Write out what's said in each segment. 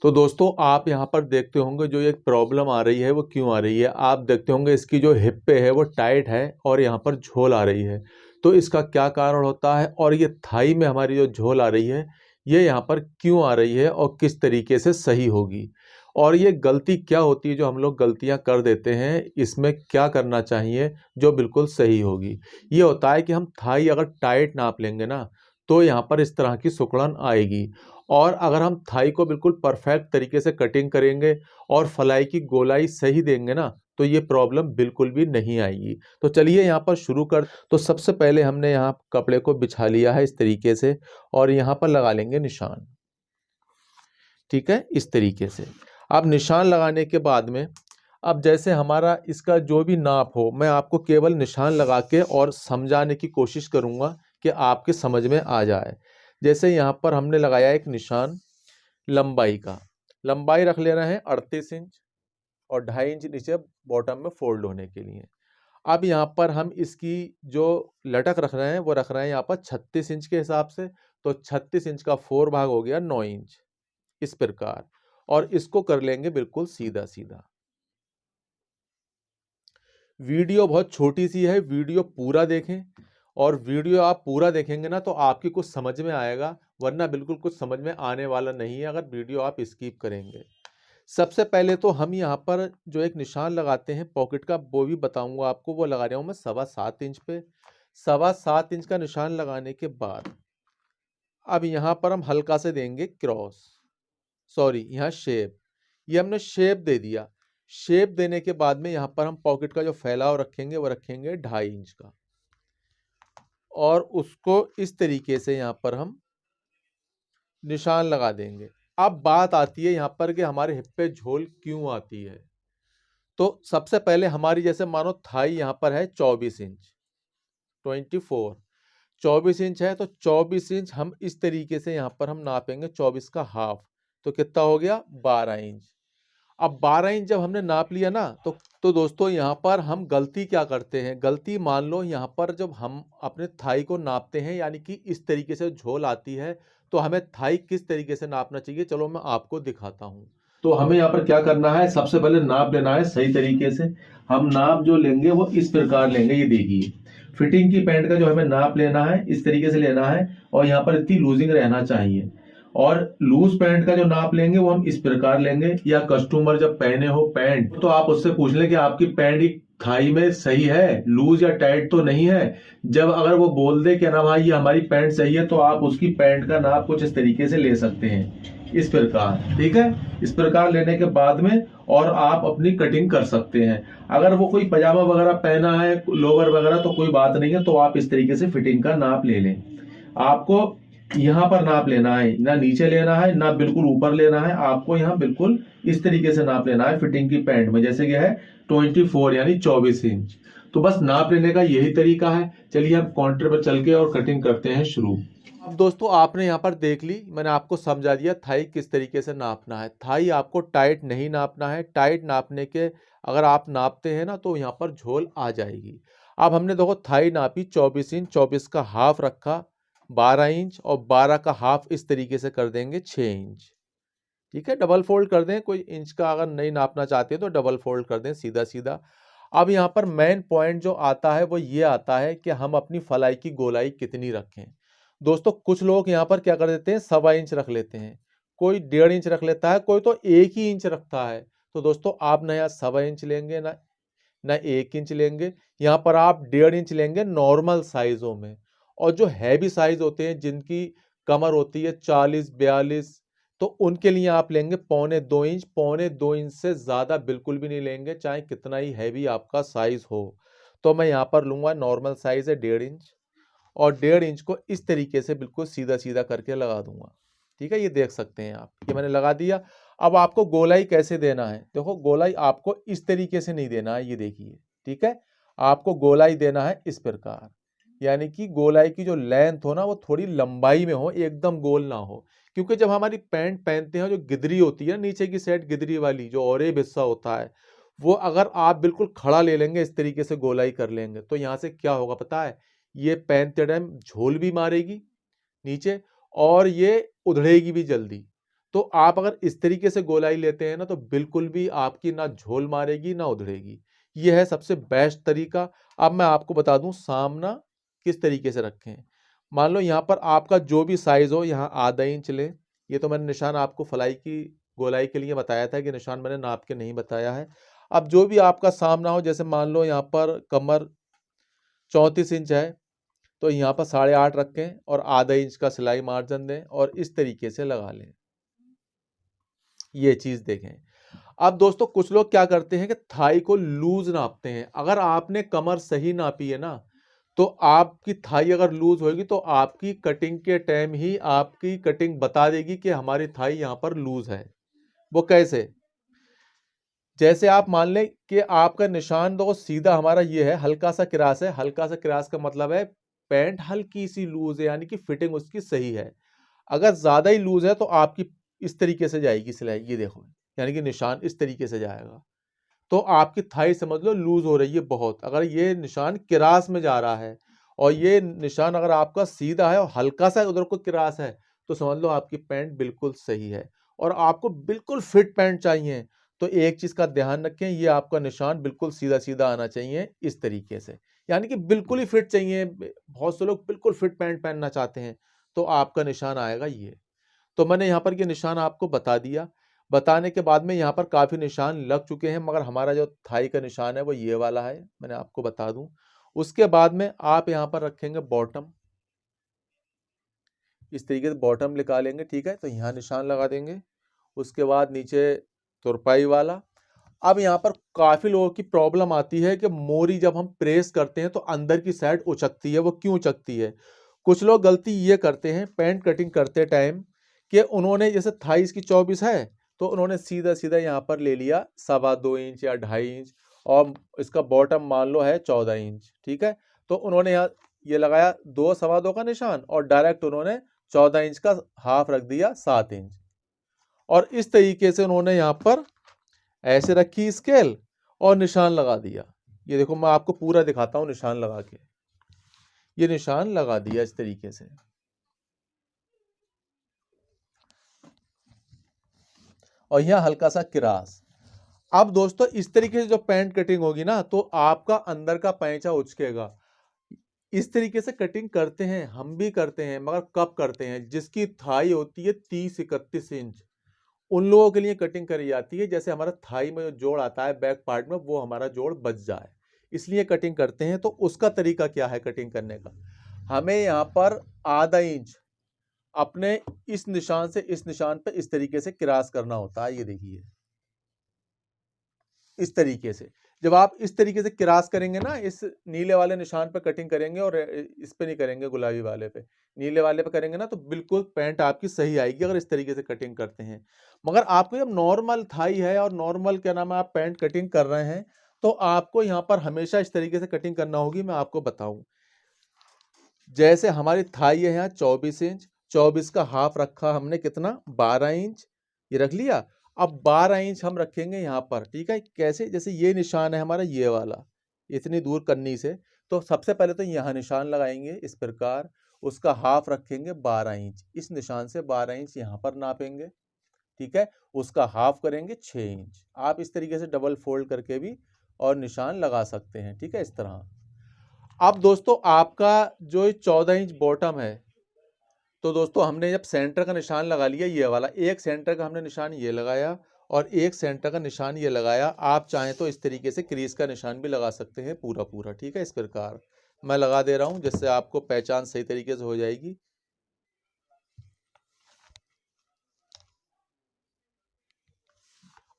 तो दोस्तों आप यहाँ पर देखते होंगे जो एक प्रॉब्लम आ रही है वो क्यों आ रही है। आप देखते होंगे इसकी जो हिप पे है वो टाइट है और यहाँ पर झोल आ रही है। तो इसका क्या कारण होता है और ये थाई में हमारी जो झोल आ रही है ये यहाँ पर क्यों आ रही है और किस तरीके से सही होगी, और ये गलती क्या होती है जो हम लोग गलतियाँ कर देते हैं, इसमें क्या करना चाहिए जो बिल्कुल सही होगी। ये होता है कि हम थाई अगर टाइट नाप लेंगे ना तो यहाँ पर इस तरह की सिकुड़न आएगी, और अगर हम थाई को बिल्कुल परफेक्ट तरीके से कटिंग करेंगे और फलाई की गोलाई सही देंगे ना तो ये प्रॉब्लम बिल्कुल भी नहीं आएगी। तो चलिए यहाँ पर शुरू कर। तो सबसे पहले हमने यहाँ कपड़े को बिछा लिया है इस तरीके से और यहाँ पर लगा लेंगे निशान। ठीक है, इस तरीके से। अब निशान लगाने के बाद में अब जैसे हमारा इसका जो भी नाप हो मैं आपको केवल निशान लगा के और समझाने की कोशिश करूँगा कि आपके समझ में आ जाए। जैसे यहाँ पर हमने लगाया एक निशान लंबाई का, लंबाई रख ले रहे हैं 38 इंच और 2.5 इंच नीचे बॉटम में फोल्ड होने के लिए। अब यहाँ पर हम इसकी जो लटक रख रहे हैं वो रख रहे हैं यहाँ पर 36 इंच के हिसाब से। तो 36 इंच का 4 भाग हो गया 9 इंच, इस प्रकार। और इसको कर लेंगे बिल्कुल सीधा सीधा। वीडियो बहुत छोटी सी है, वीडियो पूरा देखें, और वीडियो आप पूरा देखेंगे ना तो आपकी कुछ समझ में आएगा, वरना बिल्कुल कुछ समझ में आने वाला नहीं है अगर वीडियो आप स्किप करेंगे। सबसे पहले तो हम यहाँ पर जो एक निशान लगाते हैं पॉकेट का वो भी बताऊंगा आपको, वो लगा रहा हूँ मैं 7.25 इंच पे। 7.25 इंच का निशान लगाने के बाद अब यहाँ पर हम हल्का से देंगे क्रॉस, सॉरी यहाँ शेप, ये हमने शेप दे दिया। शेप देने के बाद में यहाँ पर हम पॉकेट का जो फैलाव रखेंगे वो रखेंगे 2.5 इंच का, और उसको इस तरीके से यहाँ पर हम निशान लगा देंगे। अब बात आती है यहाँ पर कि हमारे हिप पे झोल क्यों आती है। तो सबसे पहले हमारी जैसे मानो थाई यहाँ पर है 24 इंच, 24 इंच है, तो 24 इंच हम इस तरीके से यहाँ पर हम नापेंगे 24 का हाफ, तो कितना हो गया 12 इंच। अब 12 इंच जब हमने नाप लिया ना तो दोस्तों यहाँ पर हम गलती क्या करते हैं, गलती मान लो यहाँ पर जब हम अपने थाई को नापते हैं यानी कि इस तरीके से झोल आती है तो हमें थाई किस तरीके से नापना चाहिए, चलो मैं आपको दिखाता हूँ। तो हमें यहाँ पर क्या करना है, सबसे पहले नाप लेना है सही तरीके से। हम नाप जो लेंगे वो इस प्रकार लेंगे, ये देखिए फिटिंग की पैंट का जो हमें नाप लेना है इस तरीके से लेना है, और यहाँ पर इतनी लूजिंग रहना चाहिए। और लूज पैंट का जो नाप लेंगे वो हम इस प्रकार लेंगे, या कस्टमर जब पहने हो पैंट तो आप उससे पूछ लें कि आपकी पैंट थाई में सही है, लूज या टाइट तो नहीं है। जब अगर वो बोल दे कि ना भाई ये हमारी पैंट सही है तो आप उसकी पैंट का नाप कुछ इस तरीके से ले सकते हैं, इस प्रकार। ठीक है, इस प्रकार लेने के बाद में और आप अपनी कटिंग कर सकते हैं। अगर वो कोई पजामा वगैरह पहना है, लोअर वगैरह, तो कोई बात नहीं है, तो आप इस तरीके से फिटिंग का नाप ले लें। आपको यहाँ पर नाप लेना है, ना नीचे लेना है ना बिल्कुल ऊपर लेना है, आपको यहाँ बिल्कुल इस तरीके से नाप लेना है फिटिंग की पैंट में, जैसे कि है 24 यानी 24 इंच। तो बस नाप लेने का यही तरीका है। चलिए हम काउंटर पर चल के और कटिंग करते हैं शुरू। अब दोस्तों आपने यहाँ पर देख ली, मैंने आपको समझा दिया थाई किस तरीके से नापना है। थाई आपको टाइट नहीं नापना है, टाइट नापने के अगर आप नापते हैं ना तो यहाँ पर झोल आ जाएगी। अब हमने देखो थाई नापी 24 इंच, 24 का हाफ रखा 12 इंच, और 12 का हाफ इस तरीके से कर देंगे 6 इंच। ठीक है, डबल फोल्ड कर दें, कोई इंच का अगर नहीं नापना चाहते तो डबल फोल्ड कर दें सीधा सीधा। अब यहाँ पर मेन पॉइंट जो आता है वो ये आता है कि हम अपनी फलाई की गोलाई कितनी रखें। दोस्तों कुछ लोग यहाँ पर क्या कर देते हैं 1.25 इंच रख लेते हैं, कोई 1.5 इंच रख लेता है, कोई तो 1 ही इंच रखता है। तो दोस्तों आप ना यहाँ 1.25 इंच लेंगे ना 1 इंच लेंगे, यहाँ पर आप 1.5 इंच लेंगे नॉर्मल साइजों में। और जो हैवी साइज होते हैं जिनकी कमर होती है 40-42, तो उनके लिए आप लेंगे 1.25 इंच। 1.25 इंच से ज़्यादा बिल्कुल भी नहीं लेंगे, चाहे कितना ही हैवी आपका साइज हो। तो मैं यहाँ पर लूँगा नॉर्मल साइज है 1.5 इंच, और 1.5 इंच को इस तरीके से बिल्कुल सीधा सीधा करके लगा दूंगा। ठीक है, ये देख सकते हैं आप, ये मैंने लगा दिया। अब आपको गोलाई कैसे देना है, देखो गोलाई आपको इस तरीके से नहीं देना है, ये देखिए। ठीक है, आपको गोलाई देना है इस प्रकार, यानी कि गोलाई की जो लेंथ हो ना वो थोड़ी लंबाई में हो, एकदम गोल ना हो। क्योंकि जब हमारी पैंट पहनते हैं जो गिदरी होती है नीचे की साइड, गिदरी वाली जो औरेब हिस्सा होता है, वो अगर आप बिल्कुल खड़ा ले लेंगे इस तरीके से गोलाई कर लेंगे तो यहाँ से क्या होगा पता है, ये पहनते टाइम झोल भी मारेगी नीचे और ये उधड़ेगी भी जल्दी। तो आप अगर इस तरीके से गोलाई लेते हैं ना तो बिल्कुल भी आपकी ना झोल मारेगी ना उधड़ेगी। ये है सबसे बेस्ट तरीका। अब मैं आपको बता दूं सामना किस तरीके से रखें। मान लो यहाँ पर आपका जो भी साइज हो, यहाँ आधा इंच लें। ये तो मैंने निशान आपको फलाई की गोलाई के लिए बताया था कि निशान मैंने नाप के नहीं बताया है। अब जो भी आपका सामना हो, जैसे मान लो यहाँ पर कमर 34 इंच है तो यहाँ पर 8.5 रखें और आधा इंच का सिलाई मार्जिन दें और इस तरीके से लगा लें। ये चीज देखें। अब दोस्तों कुछ लोग क्या करते हैं कि थाई को लूज नापते हैं। अगर आपने कमर सही नापी है ना तो आपकी थाई अगर लूज होगी तो आपकी कटिंग के टाइम ही आपकी कटिंग बता देगी कि हमारी थाई यहां पर लूज है। वो कैसे? जैसे आप मान लें कि आपका निशान तो सीधा हमारा ये है, हल्का सा क्रास है। हल्का सा क्रास का मतलब है पैंट हल्की सी लूज है, यानी कि फिटिंग उसकी सही है। अगर ज्यादा ही लूज है तो आपकी इस तरीके से जाएगी सिलाई, ये देखो, यानी कि निशान इस तरीके से जाएगा तो आपकी थाई समझ लो लूज हो रही है बहुत। अगर ये निशान क्रास में जा रहा है और ये निशान अगर आपका सीधा है और हल्का सा उधर को क्रास है तो समझ लो आपकी पैंट बिल्कुल सही है। और आपको बिल्कुल फिट पैंट चाहिए तो एक चीज का ध्यान रखें, ये आपका निशान बिल्कुल सीधा सीधा आना चाहिए इस तरीके से, यानी कि बिल्कुल ही फिट चाहिए। बहुत से लोग बिल्कुल फिट पैंट पहनना चाहते हैं तो आपका निशान आएगा ये। तो मैंने यहाँ पर ये निशान आपको बता दिया। बताने के बाद में यहाँ पर काफी निशान लग चुके हैं, मगर हमारा जो थाई का निशान है वो ये वाला है, मैंने आपको बता दूं। उसके बाद में आप यहाँ पर रखेंगे बॉटम, इस तरीके से बॉटम निकालेंगे, ठीक है। तो यहाँ निशान लगा देंगे। उसके बाद नीचे तुरपाई वाला। अब यहाँ पर काफी लोगों की प्रॉब्लम आती है कि मोरी जब हम प्रेस करते हैं तो अंदर की साइड उचकती है। वो क्यों उचकती है? कुछ लोग गलती ये करते हैं पैंट कटिंग करते टाइम कि उन्होंने जैसे थाइस की 24 है तो उन्होंने सीधा सीधा यहाँ पर ले लिया 2.25 इंच या 2.5 इंच और इसका बॉटम मान लो है 14 इंच, ठीक है। तो उन्होंने यहाँ ये लगाया 2 2.25 का निशान और डायरेक्ट उन्होंने 14 इंच का हाफ रख दिया 7 इंच और इस तरीके से उन्होंने यहाँ पर ऐसे रखी स्केल और निशान लगा दिया। ये देखो मैं आपको पूरा दिखाता हूं निशान लगा के। ये निशान लगा दिया इस तरीके से और यहाँ हल्का सा क्रास। अब दोस्तों इस तरीके से जो पैंट कटिंग होगी ना तो आपका अंदर का पैंचा उचकेगा। इस तरीके से कटिंग करते हैं, हम भी करते हैं, मगर कब करते हैं? जिसकी थाई होती है 30-31 इंच, उन लोगों के लिए कटिंग करी जाती है। जैसे हमारा थाई में जो जोड़ आता है बैक पार्ट में, वो हमारा जोड़ बच जाए, इसलिए कटिंग करते हैं। तो उसका तरीका क्या है कटिंग करने का? हमें यहाँ पर आधा इंच अपने इस निशान से इस निशान पे इस तरीके से क्रॉस करना होता है। ये देखिए इस तरीके से। जब आप इस तरीके से क्रॉस करेंगे ना, इस नीले वाले निशान पे कटिंग करेंगे और इस पे नहीं करेंगे, गुलाबी वाले पे, नीले वाले पे करेंगे ना तो बिल्कुल पैंट आपकी सही आएगी अगर इस तरीके से कटिंग करते हैं। मगर आपको जब नॉर्मल थाई है और नॉर्मल क्या नाम है आप पैंट कटिंग कर रहे हैं तो आपको यहाँ पर हमेशा इस तरीके से कटिंग करना होगी। मैं आपको बताऊं, जैसे हमारी थाई है यहाँ 24 इंच, 24 का हाफ रखा हमने कितना 12 इंच, ये रख लिया। अब 12 इंच हम रखेंगे यहाँ पर, ठीक है। कैसे? जैसे ये निशान है हमारा ये वाला, इतनी दूर करनी से, तो सबसे पहले तो यहाँ निशान लगाएंगे इस प्रकार, उसका हाफ रखेंगे 12 इंच, इस निशान से 12 इंच यहाँ पर नापेंगे, ठीक है। उसका हाफ करेंगे 6 इंच। आप इस तरीके से डबल फोल्ड करके भी और निशान लगा सकते हैं, ठीक है, इस तरह। अब दोस्तों आपका जो 14 इंच बॉटम है, तो दोस्तों हमने जब सेंटर का निशान लगा लिया ये वाला, एक सेंटर का हमने निशान ये लगाया और एक सेंटर का निशान ये लगाया। आप चाहें तो इस तरीके से क्रीज का निशान भी लगा सकते हैं पूरा पूरा, ठीक है। इस प्रकार मैं लगा दे रहा हूं जिससे आपको पहचान सही तरीके से हो जाएगी।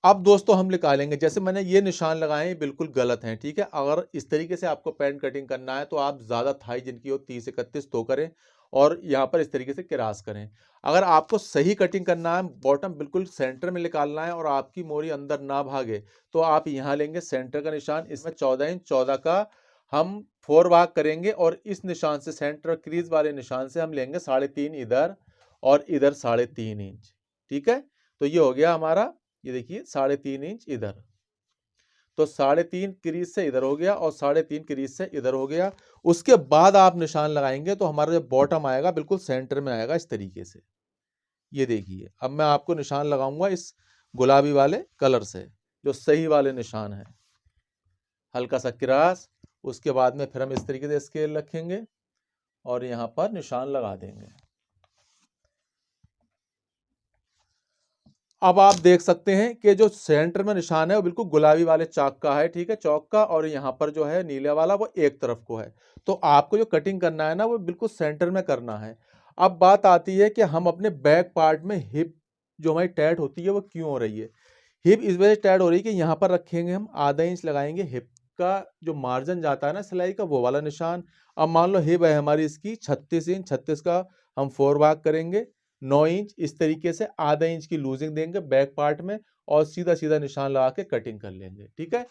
अब दोस्तों हम निकालेंगे, जैसे मैंने ये निशान लगाए हैं बिल्कुल गलत हैं, ठीक है। अगर इस तरीके से आपको पैंट कटिंग करना है तो आप ज्यादा थाई जिनकी हो 30-31 तो करें और यहाँ पर इस तरीके से क्रॉस करें। अगर आपको सही कटिंग करना है, बॉटम बिल्कुल सेंटर में निकालना है और आपकी मोरी अंदर ना भागे, तो आप यहाँ लेंगे सेंटर का निशान, इसमें 14 इंच, 14 का हम 4 भाग करेंगे और इस निशान से सेंटर क्रीज वाले निशान से हम लेंगे 3.5 इधर और इधर 3.5 इंच, ठीक है। तो ये हो गया हमारा, ये देखिए 3.5 इंच इधर, तो 3.5 क्रीज से इधर हो गया और 3.5 क्रीज से इधर हो गया। उसके बाद आप निशान लगाएंगे तो हमारा जो बॉटम आएगा बिल्कुल सेंटर में आएगा इस तरीके से, ये देखिए, अब मैं आपको निशान लगाऊंगा इस गुलाबी वाले कलर से, जो सही वाले निशान है। हल्का सा क्रॉस, उसके बाद में फिर हम इस तरीके से स्केल रखेंगे और यहाँ पर निशान लगा देंगे। अब आप देख सकते हैं कि जो सेंटर में निशान है वो बिल्कुल गुलाबी वाले चाक का है, ठीक है, चौक का, और यहाँ पर जो है नीले वाला वो एक तरफ को है। तो आपको जो कटिंग करना है ना वो बिल्कुल सेंटर में करना है। अब बात आती है कि हम अपने बैक पार्ट में हिप जो हमारी टाइट होती है वो क्यों हो रही है। हिप इस वजह से टाइट हो रही है कि यहाँ पर रखेंगे हम आधा इंच लगाएंगे, हिप का जो मार्जिन जाता है ना सिलाई का वो वाला निशान। अब मान लो हिप है हमारी इसकी 36 इंच, 36 का हम 4 भाग करेंगे 9 इंच, इस तरीके से आधा इंच की लूजिंग देंगे बैक पार्ट में और सीधा सीधा निशान लगा के कटिंग कर लेंगे, ठीक है।